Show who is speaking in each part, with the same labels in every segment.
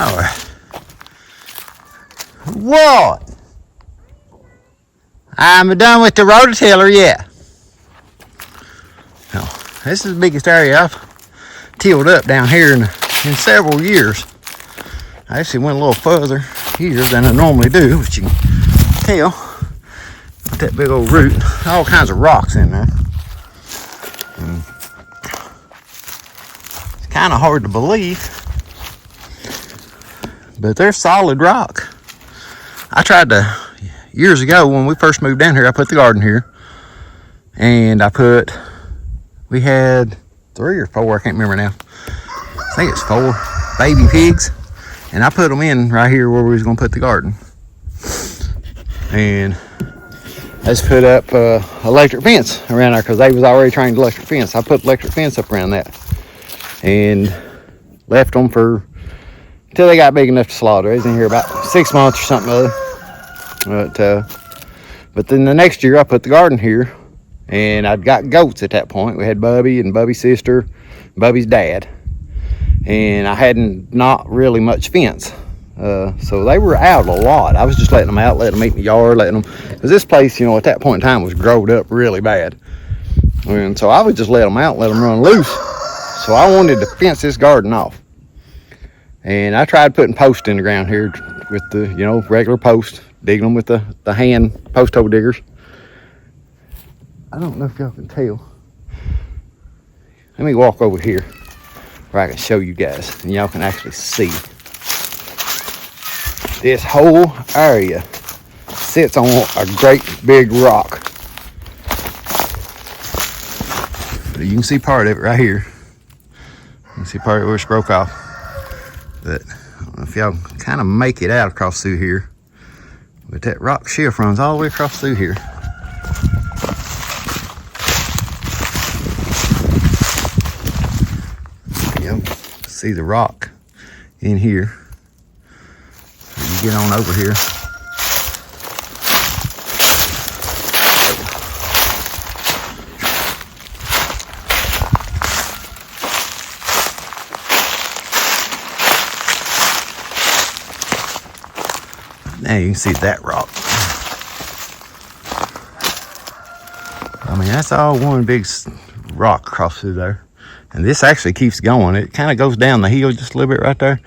Speaker 1: All right. What? I'm done with the rototiller yet. No, this is the biggest area I've tilled up down here in several years. I actually went a little further here than I normally do, which you can tell with that big old root. All kinds of rocks in there. It's kind of hard to believe, but they're solid rock. I tried to, years ago when we first moved down here, I put the garden here, and we had 3 or 4, I can't remember now. I think it's 4 baby pigs, and I put them in right here where we was gonna put the garden. And I just put up electric fence around there because they was already trained electric fence. I put electric fence up around that and left them until they got big enough to slaughter. They was in here about 6 months or something other. But then the next year I put the garden here, and I'd got goats at that point. We had Bubby and Bubby's sister, Bubby's dad, and I hadn't not really much fence. So they were out a lot. I was just letting them out, letting them eat in the yard, letting them, because this place, you know, at that point in time was growed up really bad. And so I would just let them out, let them run loose. So I wanted to fence this garden off. And I tried putting posts in the ground here with the, you know, regular posts, digging them with the hand post hole diggers. I don't know if y'all can tell. Let me walk over here where I can show you guys and y'all can actually see. This whole area sits on a great big rock. You can see part of it right here. You can see part of it where it's broke off. But I don't know if y'all kind of make it out across through here. But that rock shift runs all the way across through here. Yep, see the rock in here. You get on over here. Now you can see that rock. I mean, that's all one big rock across through there. And this actually keeps going. It kind of goes down the hill just a little bit right there.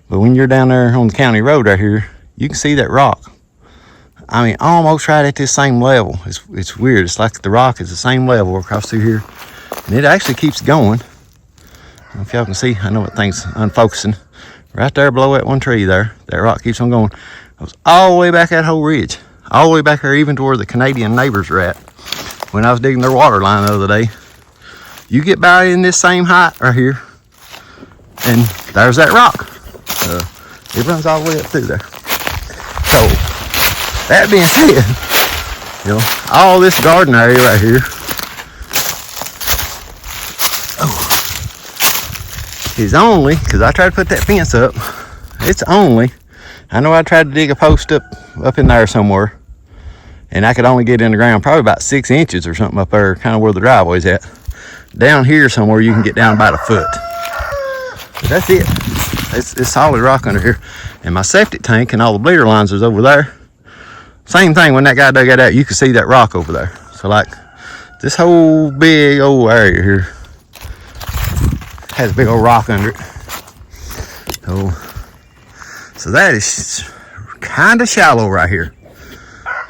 Speaker 1: But when you're down there on the county road right here, you can see that rock. I mean, almost right at this same level. It's weird. It's like the rock is the same level across through here. And it actually keeps going. I don't know if y'all can see. I know it thing's unfocusing. Right there below that one tree there, that rock keeps on going. It was all the way back that whole ridge. All the way back there, even to where the Canadian neighbors are at. When I was digging their water line the other day. You get by in this same height right here, and there's that rock. It runs all the way up through there. So, that being said, you know, all this garden area right here is only, because I tried to put that fence up, it's only, I know I tried to dig a post up in there somewhere, and I could only get in the ground probably about 6 inches or something up there, kind of where the driveway's at. Down here somewhere you can get down about a foot. But that's it. It's solid rock under here. And my septic tank and all the bleeder lines is over there. Same thing, when that guy dug that out, you could see that rock over there. So like, this whole big old area here has a big old rock under it. So that is kind of shallow right here.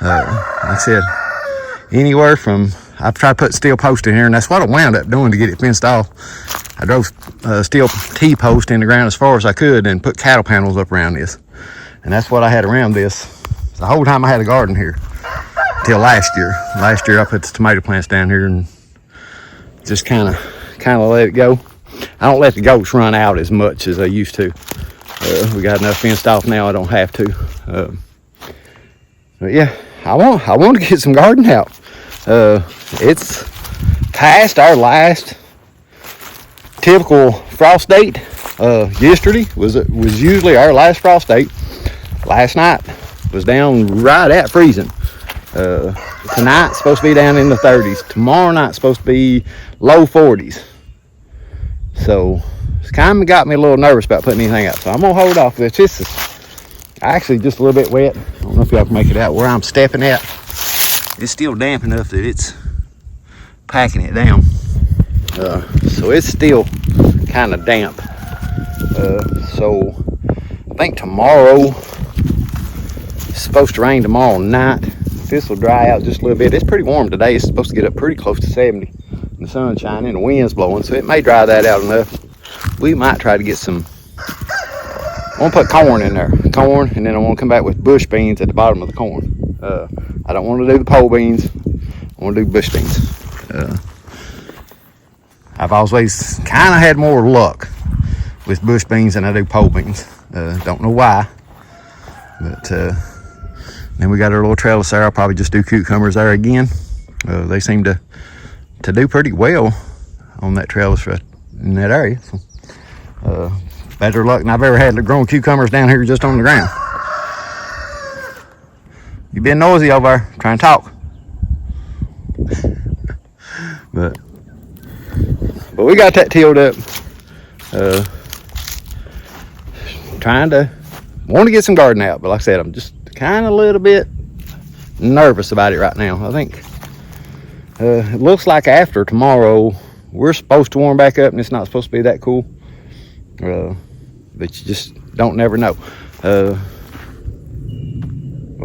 Speaker 1: Like I said, anywhere from, I've tried to put steel post in here, and that's what I wound up doing to get it fenced off. I drove steel T-post in the ground as far as I could and put cattle panels up around this. And that's what I had around this the whole time I had a garden here until last year. Last year I put the tomato plants down here and just kind of let it go. I don't let the goats run out as much as I used to. We got enough fenced off now, I don't have to. But yeah, I want to get some garden help. It's past our last typical frost date. Yesterday was usually our last frost date. Last night was down right at freezing. Tonight's supposed to be down in the 30s. Tomorrow night's supposed to be low 40s. So it's kind of got me a little nervous about putting anything up. So I'm gonna hold off. This is actually just a little bit wet. I don't know if y'all can make it out where I'm stepping at. It's still damp enough that it's packing it down. So it's still kind of damp. So I think tomorrow, it's supposed to rain tomorrow night. This will dry out just a little bit. It's pretty warm today. It's supposed to get up pretty close to 70. The sun's shining, the wind's blowing, so it may dry that out enough. We might try to get some. I want to put corn in there, and then I want to come back with bush beans at the bottom of the corn. I don't want to do the pole beans. I want to do bush beans. I've always kind of had more luck with bush beans than I do pole beans. Don't know why, but then we got our little trellis there. I'll probably just do cucumbers there again. They seem to do pretty well on that trellis right in that area. So, better luck than I've ever had growing cucumbers down here just on the ground. You been noisy over there trying to talk. but we got that tilled up. Trying to want to get some garden out, but like I said, I'm just kind of a little bit nervous about it right now. I think it looks like after tomorrow we're supposed to warm back up, and it's not supposed to be that cool. But you just don't never know. We're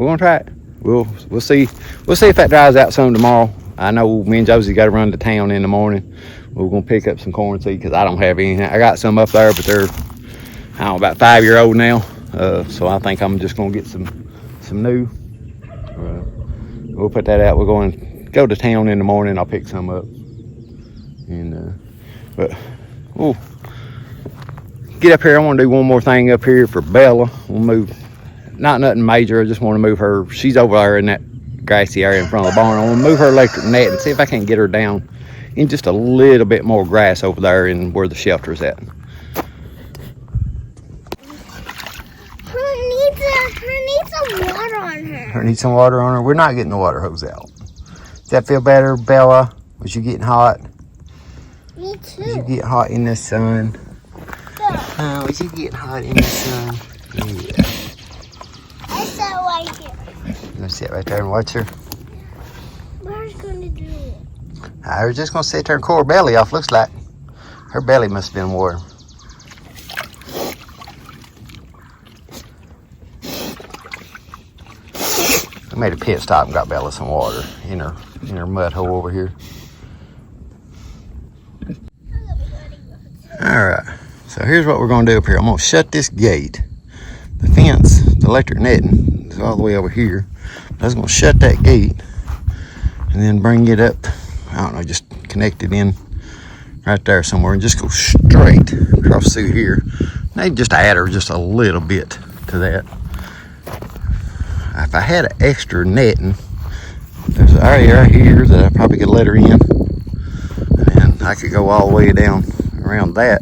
Speaker 1: gonna try it. We'll see. We'll see if that dries out some tomorrow. I know me and Josie got to run to town in the morning. We're gonna pick up some corn seed because I don't have any. I got some up there, but they're, I don't know, about 5-year-old now. So I think I'm just gonna get some new. We'll put that out. We're going to go to town in the morning. I'll pick some up. And but we'll get up here. I want to do one more thing up here for Bella. We'll move, not nothing major. I just want to move her. She's over there in that grassy area in front of the barn. I want to move her electric net and see if I can get her down in just a little bit more grass over there in where the shelter's at. Her needs some water on her. We're not getting the water hose out. Does that feel better, Bella? Was you getting hot?
Speaker 2: Me too.
Speaker 1: Was you getting hot in the sun? Yeah. Was you getting hot in the sun? Yeah.
Speaker 2: I sat right here.
Speaker 1: You gonna sit right there and watch her?
Speaker 2: What are you gonna do?
Speaker 1: I was just gonna sit there and cool her belly off. Looks like her belly must have been warm. I made a pit stop and got Bella some water in her mud hole over here. Alright, so here's what we're going to do up here. I'm going to shut this gate. The fence, the electric netting is all the way over here. I was going to shut that gate and then bring it up, I don't know, just connect it in right there somewhere and just go straight across through here. Maybe just add her just a little bit to that. If I had an extra netting, there's an area right here that I probably could let her in, and I could go all the way down around that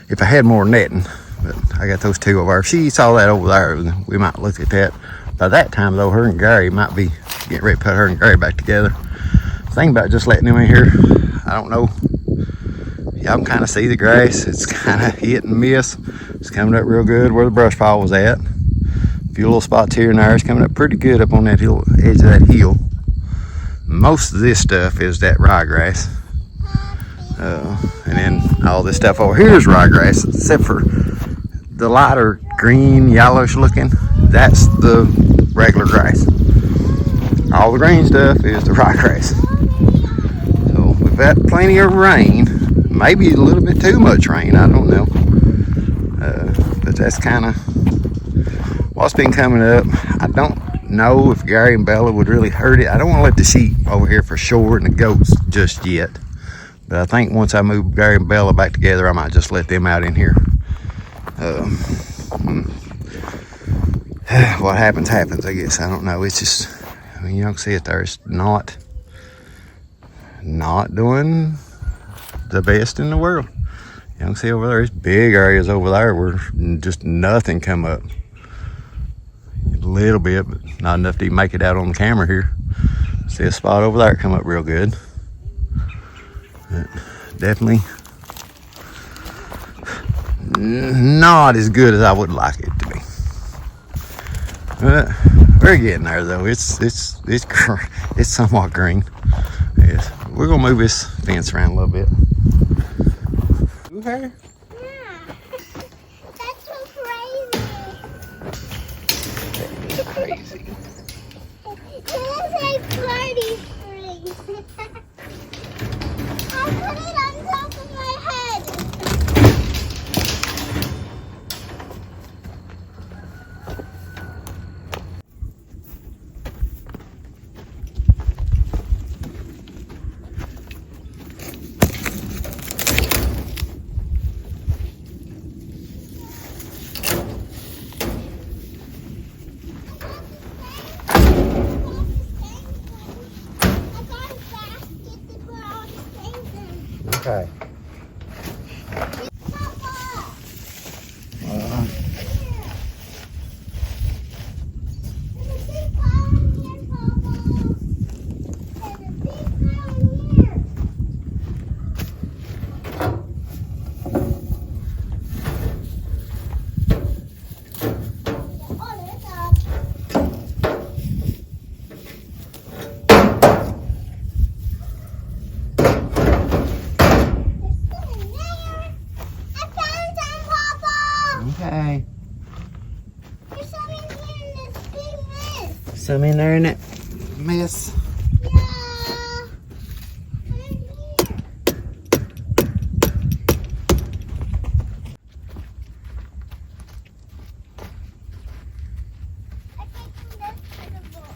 Speaker 1: if I had more netting. But I got those two over there. If she saw that over there, we might look at that. By that time though, her and Gary might be getting ready to put her and Gary back together. Think about just letting them in here. I don't know. Y'all can kind of see the grass. It's kind of hit and miss. It's coming up real good where the brush pile was at. A few little spots here and there. It's coming up pretty good up on that hill, edge of that hill. Most of this stuff is that ryegrass. And then all this stuff over here is ryegrass, except for the lighter green, yellowish looking, that's the regular grass. All the green stuff is the ryegrass. So we've got plenty of rain, maybe a little bit too much rain, I don't know. But that's kind of what's been coming up. I don't know if Gary and Bella would really hurt it. I don't want to let the sheep over here for sure and the goats just yet. But I think once I move Gary and Bella back together, I might just let them out in here. What happens, happens, I guess. I don't know. It's just, I mean, you don't see it there. It's not doing the best in the world. You don't see over there. There's big areas over there where just nothing come up. A little bit, but not enough to even make it out on the camera here. See a spot over there come up real good. But definitely not as good as I would like it to be. We're getting there though. It's somewhat green. Yes. We're gonna move this fence around a little bit. Okay.
Speaker 2: Yeah. That's so crazy.
Speaker 1: Crazy.
Speaker 2: It looks like party strings. I put it on top of my head.
Speaker 1: Okay. Okay.
Speaker 2: There's some in here in this big mess.
Speaker 1: Some in there in that mess.
Speaker 2: Yeah. I'm in here. I think this to the board.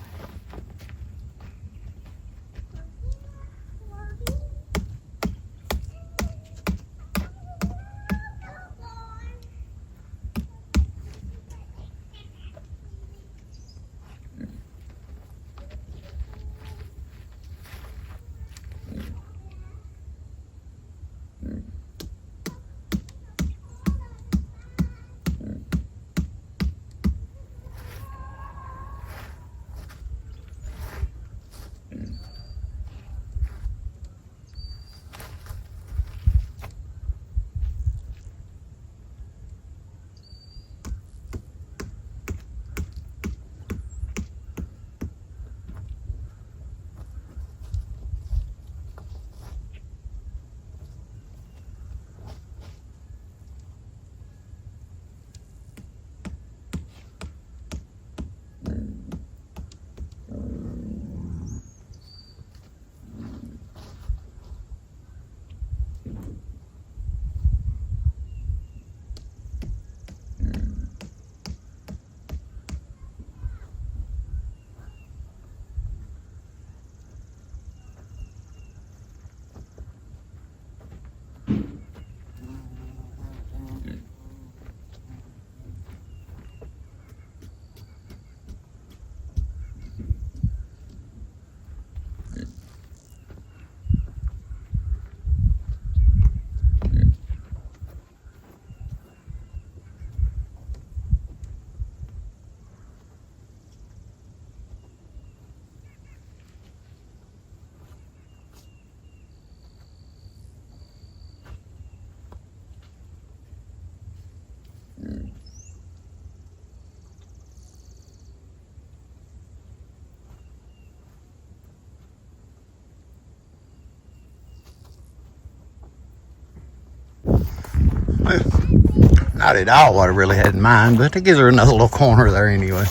Speaker 1: Not at all what I really had in mind, but it gives her another little corner there anyway.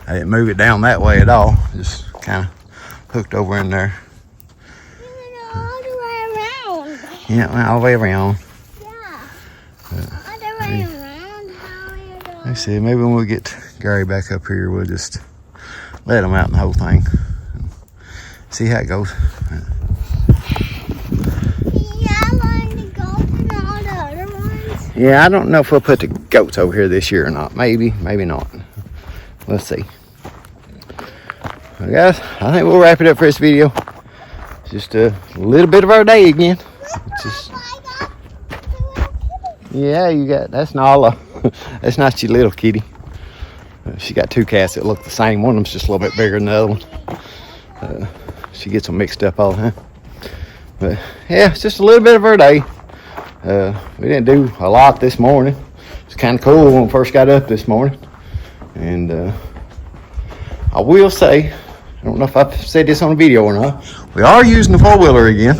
Speaker 1: I didn't move it down that way at all. Just kind of hooked over in there.
Speaker 2: All the way around.
Speaker 1: Yeah, went all the way around.
Speaker 2: Yeah. All the way around. How you doing?
Speaker 1: Let's see, maybe when we get Gary back up here, we'll just let him out in the whole thing. See how it goes. Yeah, I don't know if we'll put the goats over here this year or not. Maybe, maybe not. Let's see. Well, guys, I think we'll wrap it up for this video. Just a little bit of our day again. Just, yeah, you got, that's Nala. That's not your little kitty. She got two cats that look the same. One of them's just a little bit bigger than the other one. She gets them mixed up all the time. But yeah, it's just a little bit of our day. We didn't do a lot this morning. It's kind of cool when we first got up this morning. And I will say, I don't know if I've said this on a video or not, we are using the four-wheeler again.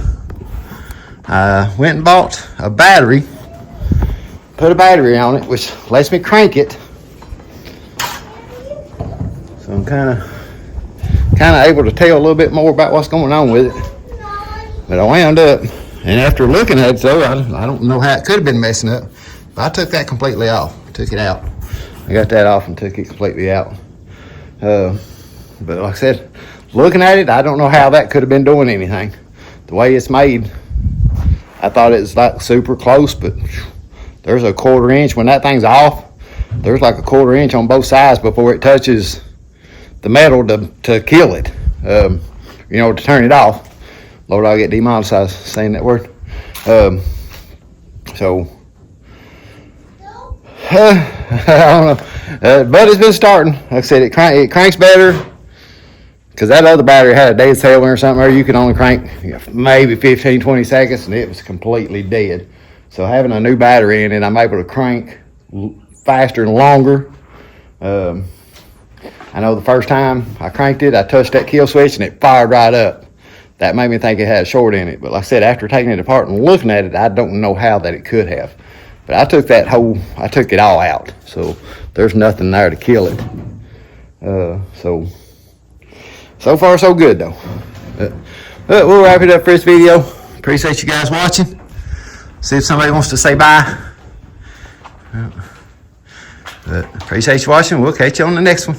Speaker 1: I went and bought a battery, put a battery on it, which lets me crank it. So I'm kind of able to tell a little bit more about what's going on with it. But I wound up, and after looking at it though, I don't know how it could have been messing up, but I took that completely off. Took it out. I got that off and took it completely out. But like I said, looking at it, I don't know how that could have been doing anything. The way it's made, I thought it was like super close, but there's a 1/4 inch. When that thing's off, there's like a 1/4 inch on both sides before it touches the metal to kill it. To turn it off. Lord, I'll get demonetized saying that word. I don't know. But it's been starting. Like I said, it cranks better. Because that other battery had a dead cell or something, or you could only crank maybe 15, 20 seconds, and it was completely dead. So having a new battery in it, I'm able to crank faster and longer. I know the first time I cranked it, I touched that kill switch and it fired right up. That made me think it had a short in it. But like I said, after taking it apart and looking at it, I don't know how that it could have. But I took it all out. So there's nothing there to kill it. So far so good though. But we'll wrap it up for this video. Appreciate you guys watching. See if somebody wants to say bye. But appreciate you watching. We'll catch you on the next one.